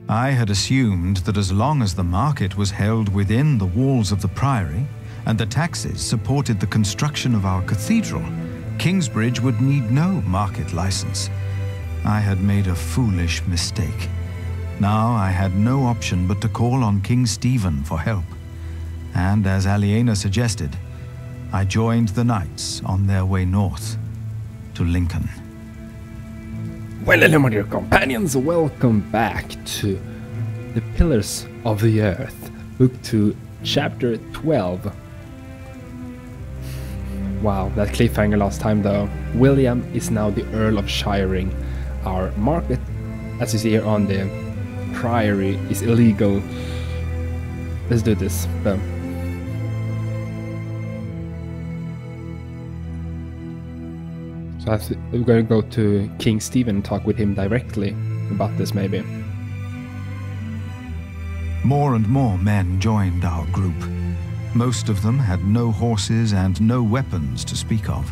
I had assumed that as long as the market was held within the walls of the priory and the taxes supported the construction of our cathedral, Kingsbridge would need no market license. I had made a foolish mistake. Now I had no option but to call on King Stephen for help. And as Aliena suggested, I joined the knights on their way north to Lincoln. Well, hello my dear companions, welcome back to The Pillars of the Earth, Book 2, Chapter 12. Wow, that cliffhanger last time though. William is now the Earl of Shiring. Our market, as you see here on the priory, is illegal. Let's do this. Boom. So we're going to go to King Stephen and talk with him directly about this, maybe. More and more men joined our group. Most of them had no horses and no weapons to speak of,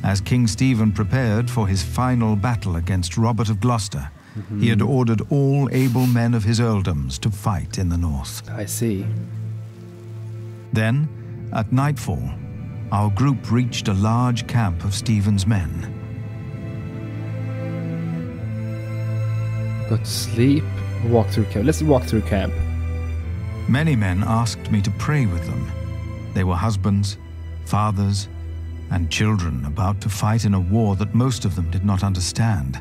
as King Stephen prepared for his final battle against Robert of Gloucester. He had ordered all able men of his earldoms to fight in the north. I see. Then, at nightfall, our group reached a large camp of Stephen's men. Go to sleep, walk through camp. Let's walk through camp. Many men asked me to pray with them. They were husbands, fathers, and children about to fight in a war that most of them did not understand.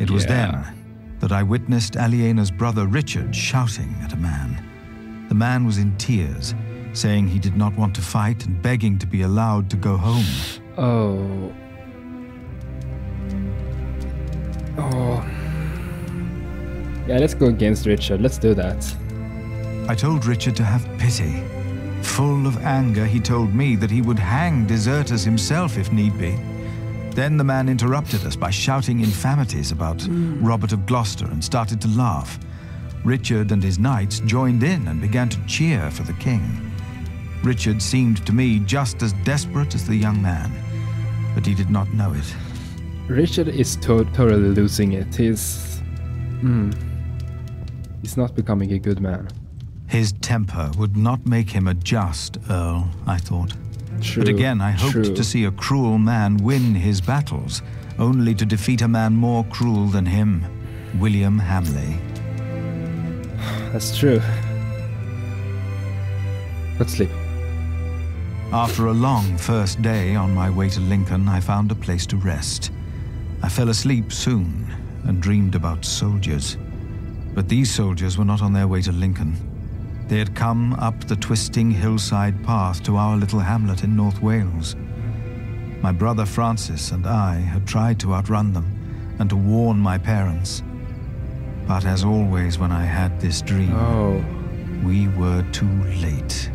It was then that I witnessed Aliena's brother Richard shouting at a man. The man was in tears, saying he did not want to fight and begging to be allowed to go home. Oh. Yeah, let's go against Richard. Let's do that. I told Richard to have pity. Full of anger, he told me that he would hang deserters himself if need be. Then the man interrupted us by shouting infamities about Robert of Gloucester and started to laugh. Richard and his knights joined in and began to cheer for the king. Richard seemed to me just as desperate as the young man, but he did not know it. Richard is totally losing it. He's not becoming a good man. His temper would not make him a just earl, I thought. True, but again, I hoped to see a cruel man win his battles, only to defeat a man more cruel than him, William Hamley. That's true. Let's sleep. After a long first day on my way to Lincoln, I found a place to rest. I fell asleep soon and dreamed about soldiers. But these soldiers were not on their way to Lincoln. They had come up the twisting hillside path to our little hamlet in North Wales. My brother Francis and I had tried to outrun them and to warn my parents. But as always when I had this dream, we were too late.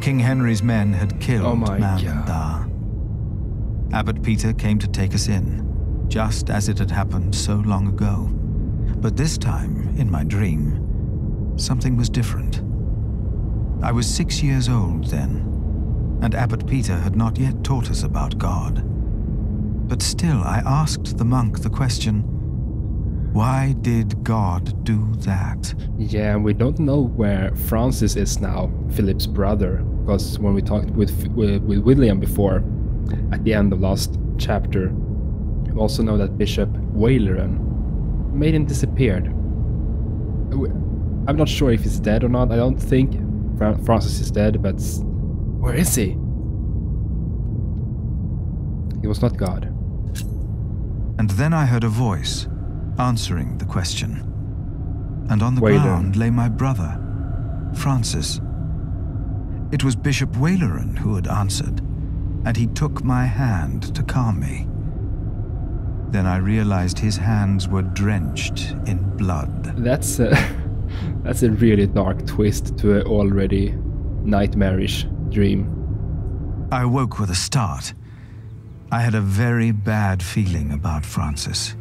King Henry's men had killed Mandar. Abbot Peter came to take us in, just as it had happened so long ago. But this time, in my dream, something was different. I was 6 years old then, and Abbot Peter had not yet taught us about God. But still, I asked the monk the question, why did God do that? Yeah, we don't know where Francis is now, Philip's brother, because when we talked with William before, at the end of last chapter, we also know that Bishop Waleran made him disappeared. I'm not sure if he's dead or not. I don't think Francis is dead, but where is he? He was not God. And then I heard a voice answering the question. And on the ground lay my brother, Francis. It was Bishop Waleran who had answered, and he took my hand to calm me. Then I realized his hands were drenched in blood. That's a really dark twist to an already nightmarish dream. I awoke with a start. I had a very bad feeling about Francis.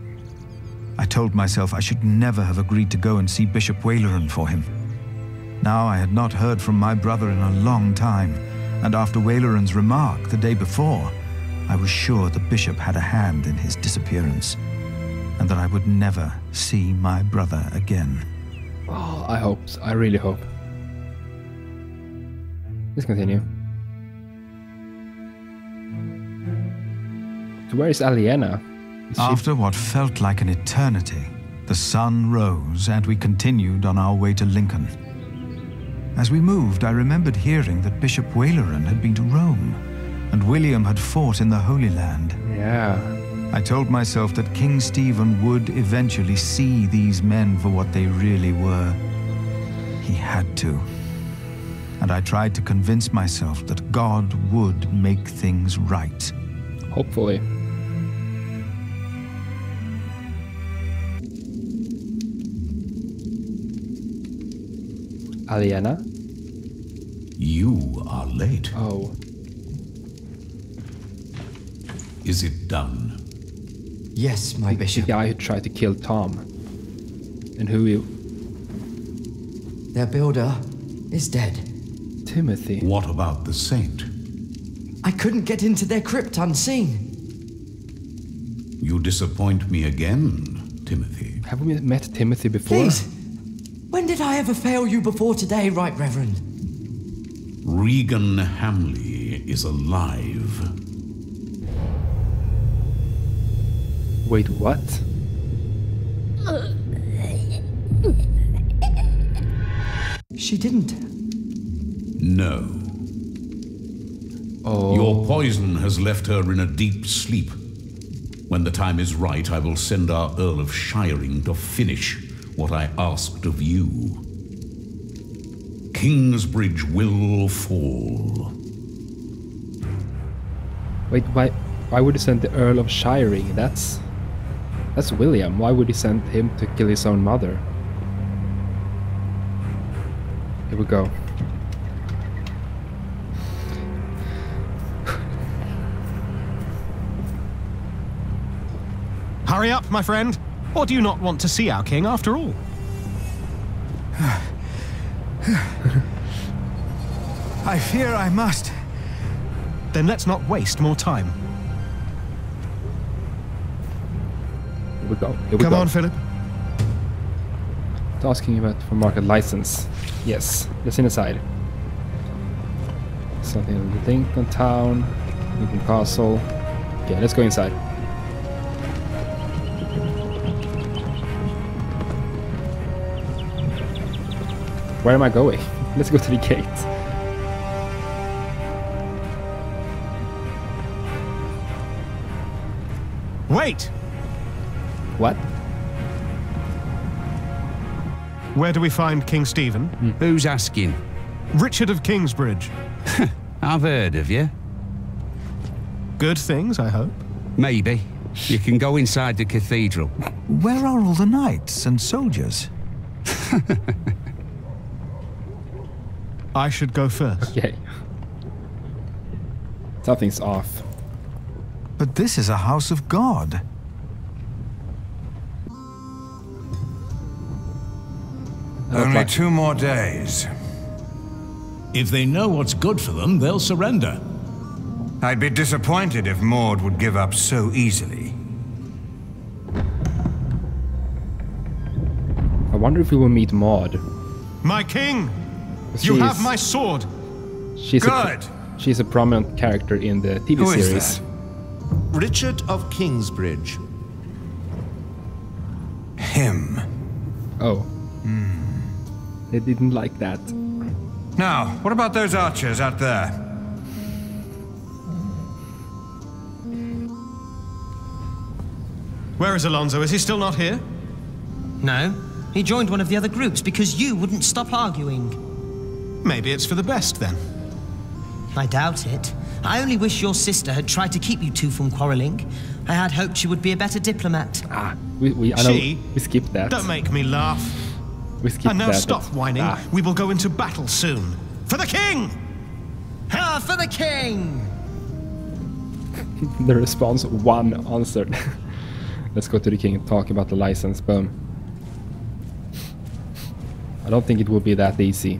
I told myself I should never have agreed to go and see Bishop Waleran for him. Now I had not heard from my brother in a long time, and after Waleran's remark the day before, I was sure the bishop had a hand in his disappearance. and that I would never see my brother again. Oh, I hope. I really hope. Let's continue. So where is Aliena? After what felt like an eternity, the sun rose and we continued on our way to Lincoln. As we moved, I remembered hearing that Bishop Waleran had been to Rome, and William had fought in the Holy Land. Yeah. I told myself that King Stephen would eventually see these men for what they really were. He had to. And I tried to convince myself that God would make things right. Hopefully. Aliena? You are late. Oh. Is it done? Yes, my The bishop. guy who tried to kill Tom. And who... Their builder is dead. Timothy. What about the saint? I couldn't get into their crypt unseen. You disappoint me again, Timothy. Have we met Timothy before? Please, when did I ever fail you before today, Right Reverend? Regan Hamley is alive. Wait, what? She didn't. No. Oh. Your poison has left her in a deep sleep. When the time is right, I will send our Earl of Shiring to finish what I asked of you. Kingsbridge will fall. Wait, why would he send the Earl of Shiring? That's William. Why would he send him to kill his own mother? Here we go. Hurry up, my friend. Or do you not want to see our king after all? I fear I must. Then let's not waste more time. Here we go. Here we Come go. on, Philip. It's asking about for market license. Yes, let's inside. Something in the Lincoln town, Lincoln Castle. Okay, let's go inside. Where am I going? Let's go to the gate. Wait! What? Where do we find King Stephen? Who's asking? Richard of Kingsbridge. I've heard of you. Good things, I hope. Maybe. You can go inside the cathedral. Where are all the knights and soldiers? I should go first. Okay. Something's off. But this is a house of God. Only 2 more days. If they know what's good for them, they'll surrender. I'd be disappointed if Maud would give up so easily. I wonder if we will meet Maud. My king! She You is- have my sword! She's Good. She's a prominent character in the TV Who is series. that? Richard of Kingsbridge. Him. Oh. They didn't like that. Now, what about those archers out there? Where is Alonso? Is he still not here? No, he joined one of the other groups because you wouldn't stop arguing. Maybe it's for the best then. I doubt it. I only wish your sister had tried to keep you two from quarreling. I had hoped she would be a better diplomat. I know we skipped that. Don't make me laugh. We skipped And now that. stop whining. We will go into battle soon. For the king! Ha! For the king! The response, one answered. Let's go to the king and talk about the license. Boom. I don't think it will be that easy.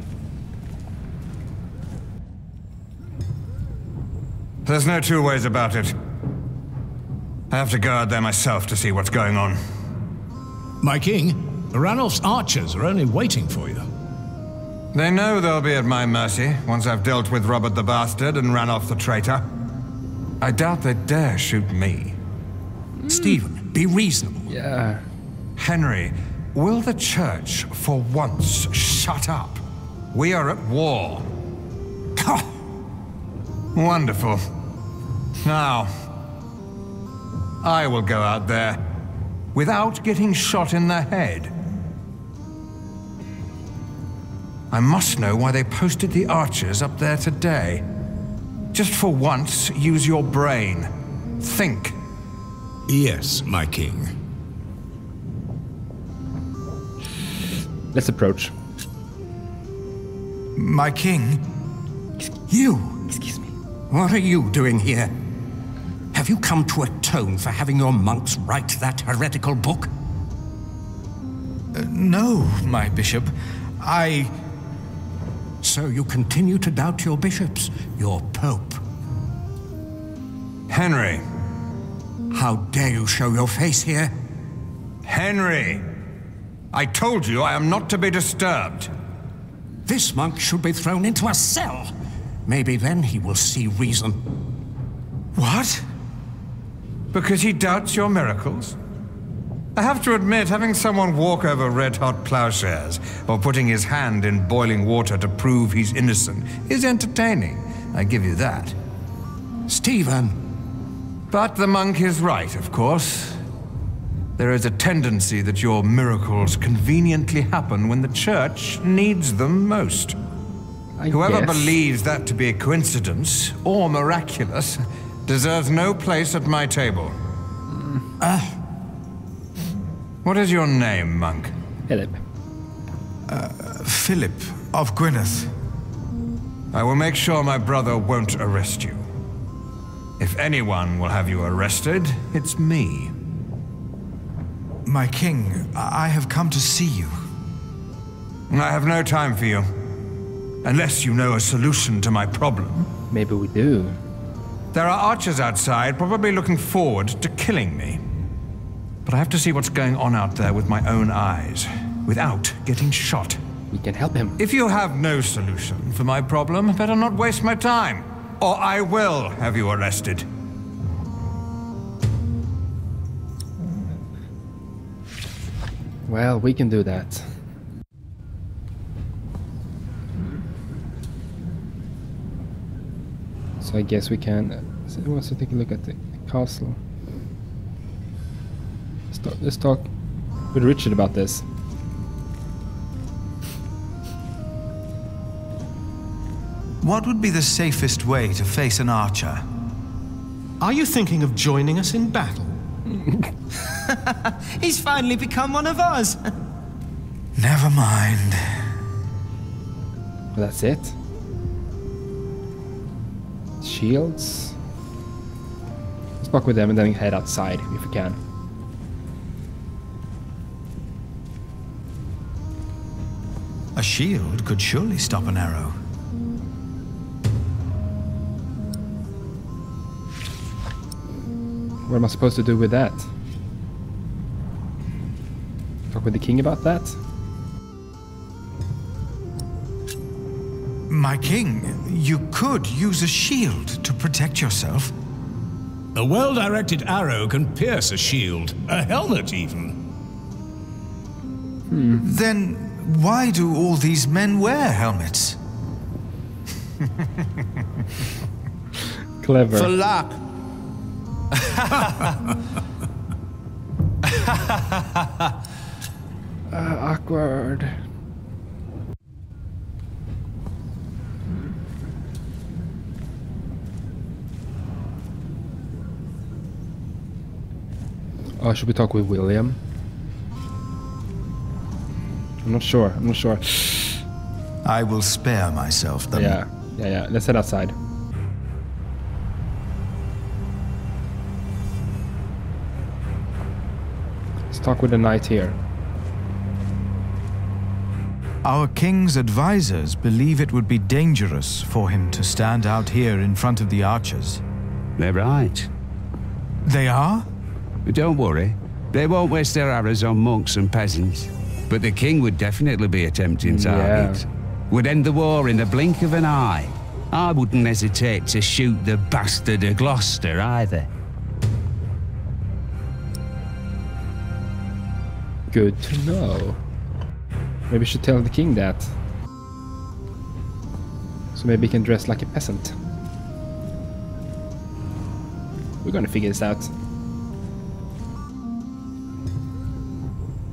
There's no 2 ways about it. I have to go out there myself to see what's going on. My king, Ranulf's archers are only waiting for you. They know they'll be at my mercy once I've dealt with Robert the Bastard and Ranulf the traitor. I doubt they dare shoot me. Stephen, be reasonable. Yeah. Henry, will the church for once shut up? We are at war. Wonderful. Now, I will go out there without getting shot in the head. I must know why they posted the archers up there today. Just for once, use your brain. Think. Yes, my king. Let's approach. My king? You! Excuse me. What are you doing here? Have you come to atone for having your monks write that heretical book? No, my bishop. So you continue to doubt your bishops, your pope. Henry. How dare you show your face here? Henry! I told you I am not to be disturbed. This monk should be thrown into a cell. Maybe then he will see reason. What? Because he doubts your miracles? I have to admit, having someone walk over red-hot plowshares or putting his hand in boiling water to prove he's innocent is entertaining. I give you that. Stephen. But the monk is right, of course. There is a tendency that your miracles conveniently happen when the church needs them most. Whoever believes that to be a coincidence or miraculous deserves no place at my table. What is your name, monk? Philip. Philip of Gwynedd. I will make sure my brother won't arrest you. If anyone will have you arrested, it's me. My king, I have come to see you. I have no time for you. Unless you know a solution to my problem. Maybe we do. There are archers outside, probably looking forward to killing me. But I have to see what's going on out there with my own eyes, without getting shot. We can help him. If you have no solution for my problem, better not waste my time, or I will have you arrested. Well, we can do that. So I guess we can. Who wants to take a look at the castle? Let's talk with Richard about this. What would be the safest way to face an archer? Are you thinking of joining us in battle? He's finally become one of us. Never mind. Well, that's it. Shields. Let's talk with them and then head outside if we can. A shield could surely stop an arrow. What am I supposed to do with that? Talk with the king about that? My king, you could use a shield to protect yourself. A well-directed arrow can pierce a shield, a helmet even. Then why do all these men wear helmets? Clever. For luck. Awkward. Oh, should we talk with William? I'm not sure. I will spare myself them. Yeah. Let's head outside. Let's talk with the knight here. Our king's advisors believe it would be dangerous for him to stand out here in front of the archers. They're right. They are? But don't worry. They won't waste their arrows on monks and peasants, but the king would definitely be a tempting target. Would end the war in the blink of an eye. I wouldn't hesitate to shoot the bastard of Gloucester either. Good to know. Maybe we should tell the king that. So maybe he can dress like a peasant. We're gonna figure this out.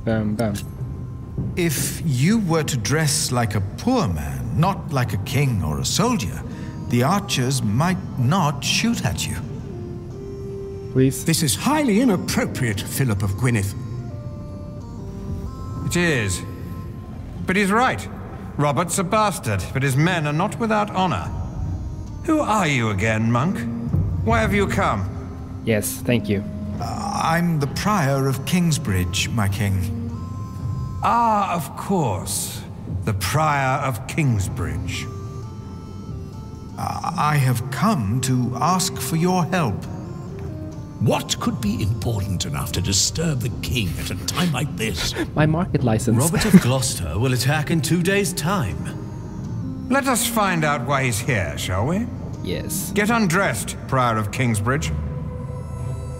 Bam, bam. If you were to dress like a poor man, not like a king or a soldier, the archers might not shoot at you. Please. This is highly inappropriate, Philip of Gwynedd. It is. But he's right. Robert's a bastard, but his men are not without honor. Who are you again, monk? Why have you come? Yes, thank you. I'm the prior of Kingsbridge, my king. Ah, of course. The prior of Kingsbridge. I have come to ask for your help. What could be important enough to disturb the king at a time like this? My market license. Robert of Gloucester will attack in 2 days' time. Let us find out why he's here, shall we? Yes. Get undressed, prior of Kingsbridge.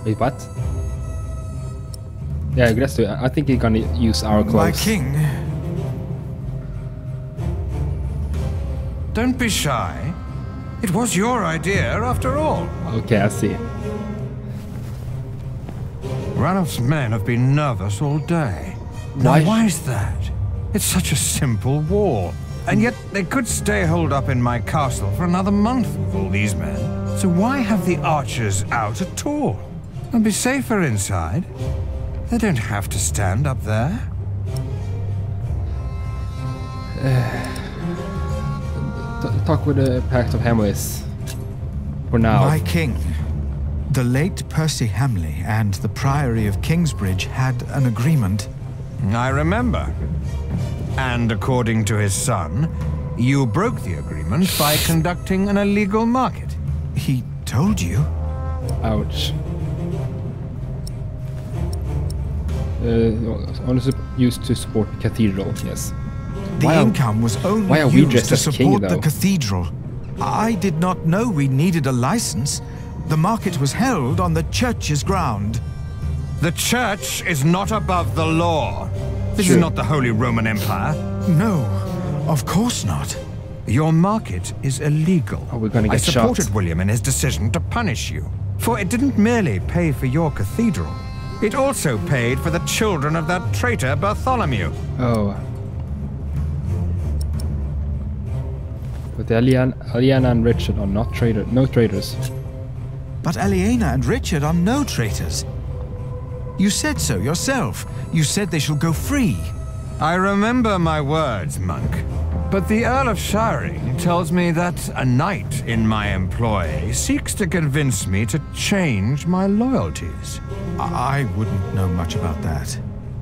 Wait, what? Yeah, let's do it. I think he's gonna use our clothes. My king. Don't be shy. It was your idea, after all. Okay, I see. Ranulph's men have been nervous all day. Now, why is that? It's such a simple wall. And yet they could stay holed up in my castle for another month with all these men. So why have the archers out at all? They'll be safer inside. They don't have to stand up there. Talk with the Pact of Hamleys. For now. My king. The late Percy Hamley and the Priory of Kingsbridge had an agreement. I remember. And according to his son, you broke the agreement by conducting an illegal market. He told you? Ouch. Honestly used to support the cathedral, yes. The income was only used to support the cathedral. I did not know we needed a license. The market was held on the church's ground. The church is not above the law. This is not the Holy Roman Empire. No, of course not. Your market is illegal. Oh, we're gonna get shot. I supported William in his decision to punish you, for it didn't merely pay for your cathedral. It also paid for the children of that traitor Bartholomew. Oh. But Aliena and Richard are not no traitors. But Aliena and Richard are no traitors. You said so yourself. You said they shall go free. I remember my words, monk. But the Earl of Shiring tells me that a knight in my employ seeks to convince me to change my loyalties. I wouldn't know much about that.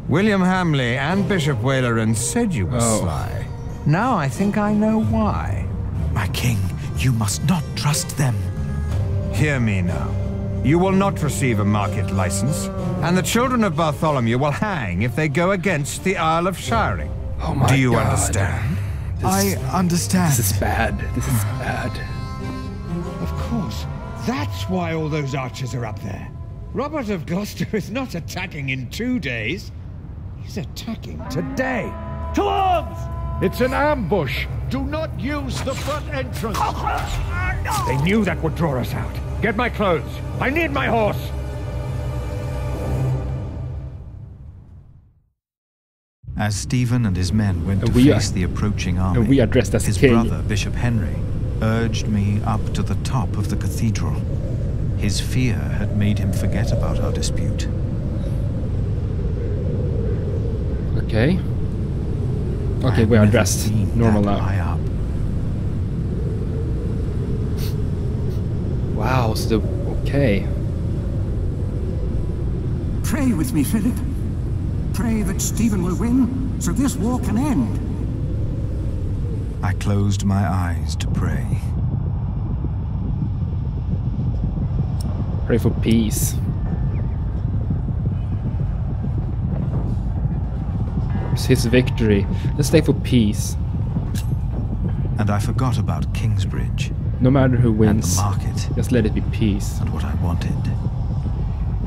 William Hamley and Bishop Waleran said you were sly. Now I think I know why. My king, you must not trust them. Hear me now. You will not receive a market license, and the children of Bartholomew will hang if they go against the Earl of Shiring. Oh my God. Do you understand? I understand. This is bad. This is bad. Of course. That's why all those archers are up there. Robert of Gloucester is not attacking in 2 days. He's attacking today. To arms! It's an ambush. Do not use the front entrance. They knew that would draw us out. Get my clothes. I need my horse. As Stephen and his men went to face the approaching army, we are dressed as his brother, Bishop Henry, urged me up to the top of the cathedral. His fear had made him forget about our dispute. Okay. Okay, we are dressed normal now. Wow, so okay. Pray with me, Philip. Pray that Stephen will win, so this war can end. I closed my eyes to pray. Pray for peace. was his victory. Let's stay for peace. And I forgot about Kingsbridge. No matter who wins, and the market, just let it be peace. And what I wanted.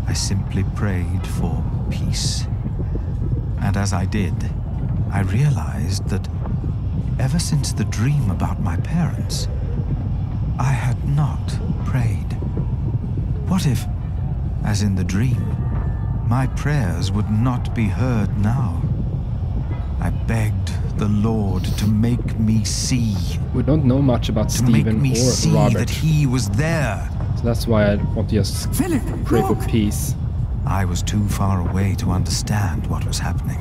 I simply prayed for peace. And as I did, I realized that ever since the dream about my parents, I had not prayed. What if, as in the dream, my prayers would not be heard now? I begged the Lord to make me see. We don't know much about Stephen or see Robert. That he was there. So that's why I want to just pray for peace. I was too far away to understand what was happening.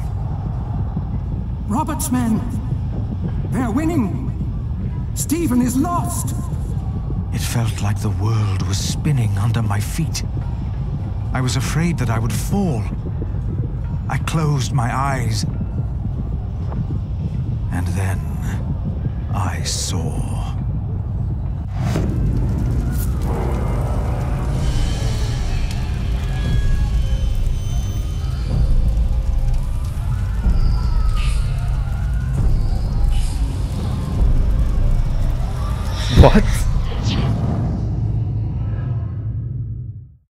Robert's men, they're winning. Stephen is lost. It felt like the world was spinning under my feet. I was afraid that I would fall. I closed my eyes. And then I saw. What?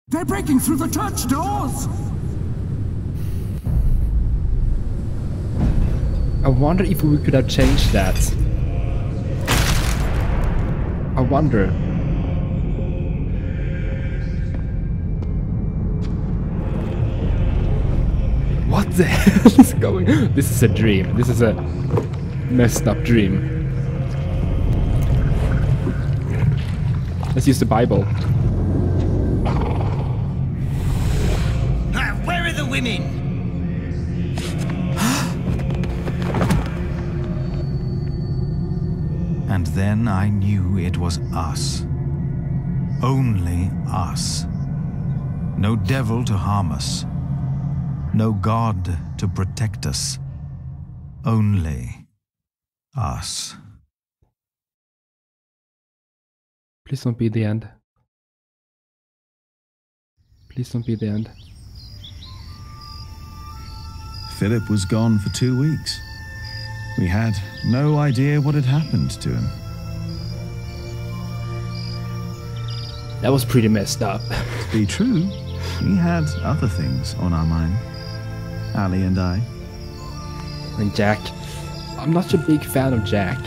They're breaking through the church doors! I wonder if we could have changed that. I wonder. What the hell is going on? This is a dream. This is a messed up dream. Let's use the Bible. Where are the women? And then I knew it was us. Only us. No devil to harm us. No God to protect us. Only us. Please don't be the end. Please don't be the end. Philip was gone for 2 weeks. We had no idea what had happened to him. That was pretty messed up. To be true, we had other things on our mind. Ali and I. And Jack. I'm not a big fan of Jack.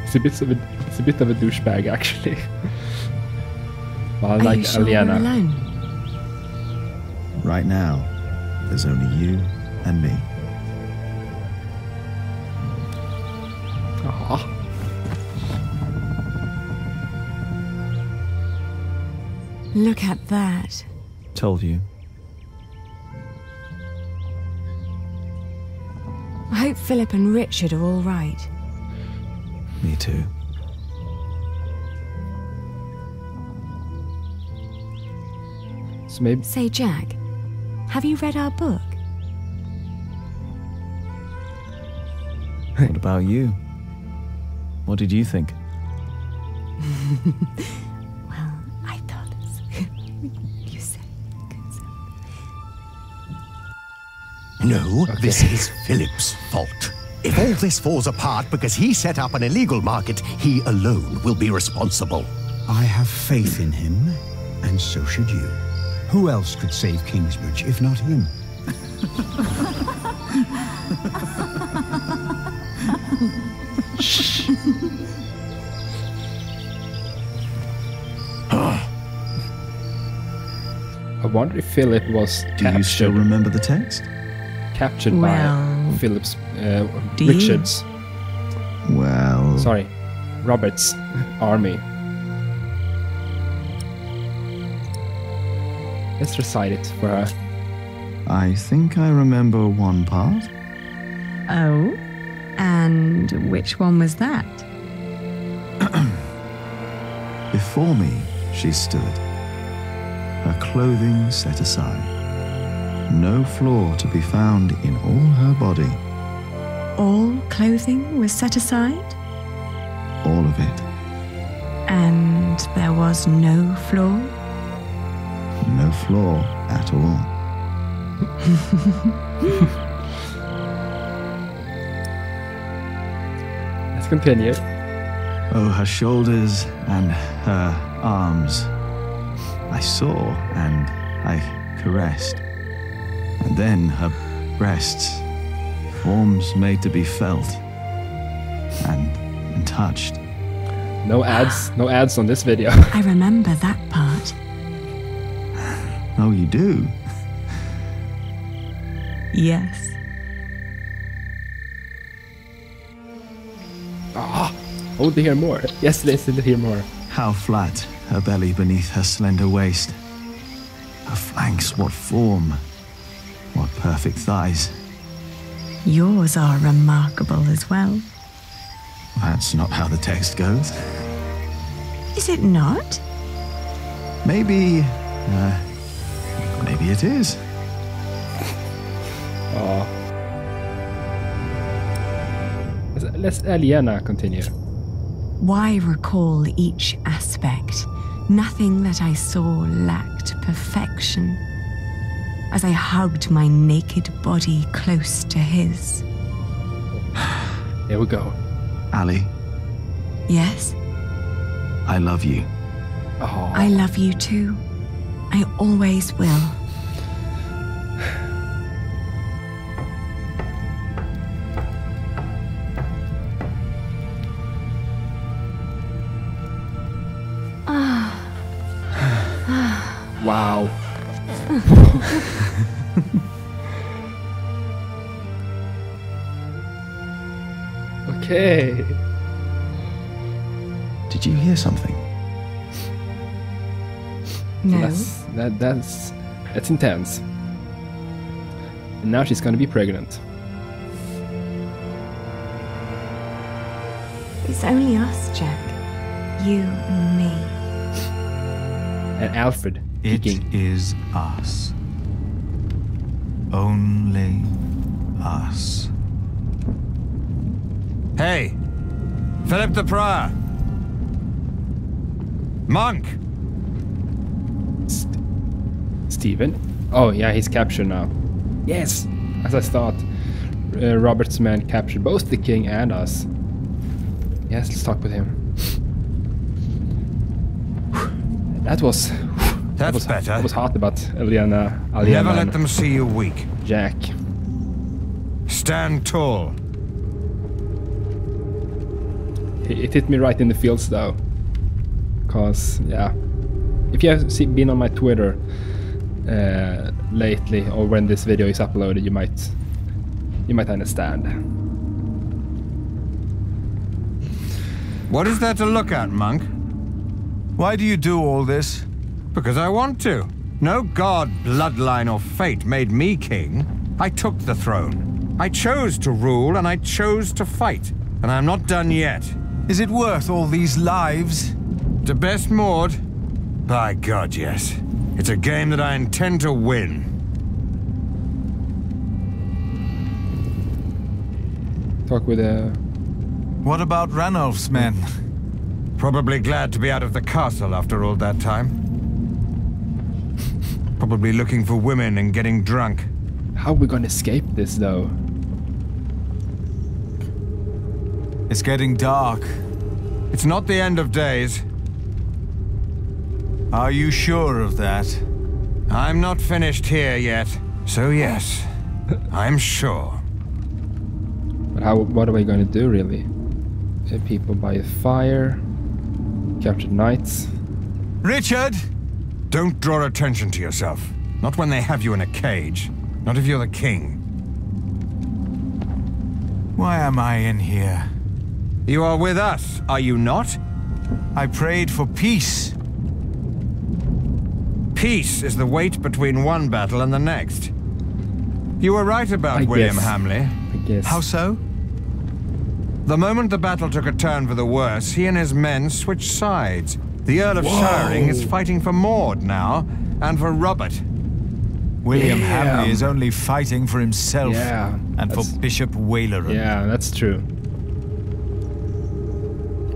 He's a bit of a douchebag, actually. But I like Aliena. Alone? Right now, there's only you and me. Aww. Look at that. Told you. I hope Philip and Richard are all right. Me too. So maybe... Say, Jack, have you read our book? What about you? What did you think? Well, I thought you said No, Okay. this is Philip's fault. If all this falls apart because he set up an illegal market, he alone will be responsible. I have faith in him, and so should you. Who else could save Kingsbridge if not him? Shh. I wonder if Philip was captured. Do you still remember the text? Captured by Philip's Richard's. Well... Sorry, Robert's army. Let's recite it for her. I think I remember one part. Oh? And which one was that? Before me, she stood, her clothing set aside, no flaw to be found in all her body. All clothing was set aside? All of it. And there was no flaw? No flaw at all. Let's continue. Oh, her shoulders and her arms. I saw and I caressed. And then her breasts, forms made to be felt and touched. No ads on this video. I remember that part. Oh, you do? Yes. Oh, to hear more. Yes, listen to hear more. How flat her belly beneath her slender waist. Her flanks, what form. What perfect thighs. Yours are remarkable as well. That's not how the text goes. Is it not? Maybe it is. Oh. Let's Aliena continue. Why recall each aspect? Nothing that I saw lacked perfection. As I hugged my naked body close to his. Here we go. Ali, Yes? I love you. Oh. I love you too. I always will. Wow. Okay. Did you hear something? No. That's intense. And now she's gonna be pregnant. It's only us, Jack. You and me. And Alfred peeking. It is us. Only us. Hey, Philip the Prior. Monk. Stephen? Oh yeah, he's captured now. Yes, as I thought. Robert's men captured both the king and us. Yes, let's talk with him. That was better. That was hot about Aliena Never let them see you weak. Jack. Stand tall. It hit me right in the feels though. Cause yeah, if you have been on my Twitter lately, or when this video is uploaded, you might understand. What is there to look at, monk? Why do you do all this? Because I want to. No god, bloodline, or fate made me king. I took the throne. I chose to rule, and I chose to fight. And I'm not done yet. Is it worth all these lives? To best Maud? By God, yes. It's a game that I intend to win. Talk with What about Ranulf's men? Probably glad to be out of the castle after all that time. Probably looking for women and getting drunk. How are we gonna escape this, though? It's getting dark. It's not the end of days. Are you sure of that? I'm not finished here yet. So yes, I'm sure. But what are we gonna do, really? People by a fire, captured knights. Richard! Don't draw attention to yourself. Not when they have you in a cage. Not if you're the king. Why am I in here? You are with us, are you not? I prayed for peace. Peace is the wait between one battle and the next. You were right about William Hamley. I guess. How so? The moment the battle took a turn for the worse, he and his men switched sides. The Earl of Shiring is fighting for Maud now, and for Robert. William Hamley is only fighting for himself and for Bishop Waleran. Yeah, that's true.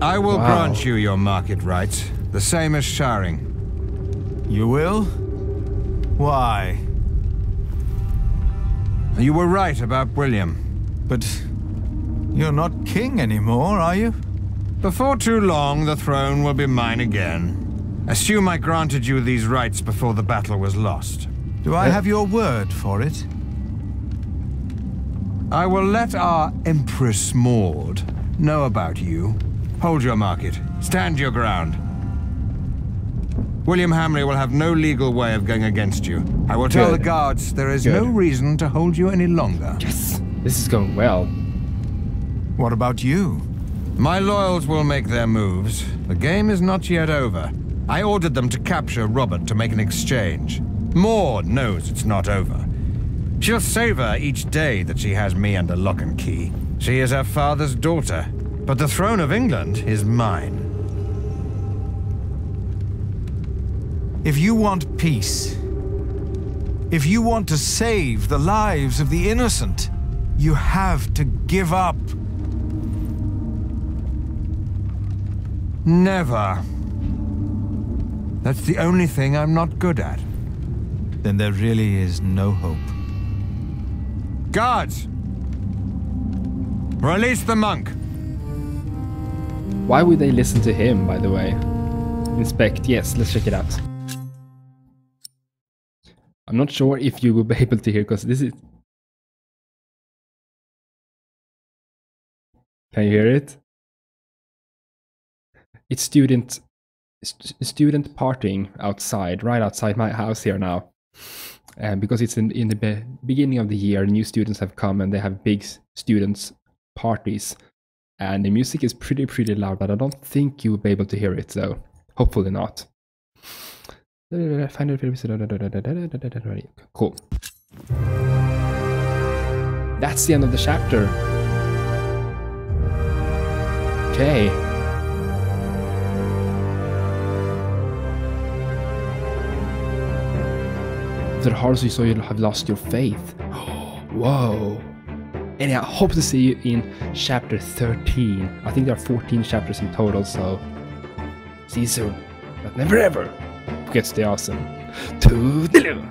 I will grant you your market rights, the same as Shiring. You will? Why? You were right about William. But You're not king anymore, are you? Before too long, the throne will be mine again. Assume I granted you these rights before the battle was lost. Do I have your word for it? I will let our Empress Maud know about you. Hold your market. Stand your ground. William Hamley will have no legal way of going against you. I will tell the guards there is no reason to hold you any longer. Yes, this is going well. What about you? My loyals will make their moves. The game is not yet over. I ordered them to capture Robert to make an exchange. Maud knows it's not over. She'll savor each day that she has me under lock and key. She is her father's daughter, but the throne of England is mine. If you want peace, if you want to save the lives of the innocent, you have to give up. Never. That's the only thing I'm not good at. Then there really is no hope. Guards! Release the monk! Why would they listen to him, by the way? Inspect, yes, let's check it out. I'm not sure if you will be able to hear, because this is... Can you hear it? It's student partying outside, right outside my house here now. Because it's in the beginning of the year, new students have come and they have big students parties. And the music is pretty loud, but I don't think you will be able to hear it, so hopefully not. Cool. That's the end of the chapter. Okay. After Halsey, so you have lost your faith. Whoa. And I hope to see you in chapter 13. I think there are 14 chapters in total, so see you soon. But never ever forget to stay awesome. Toodeloo!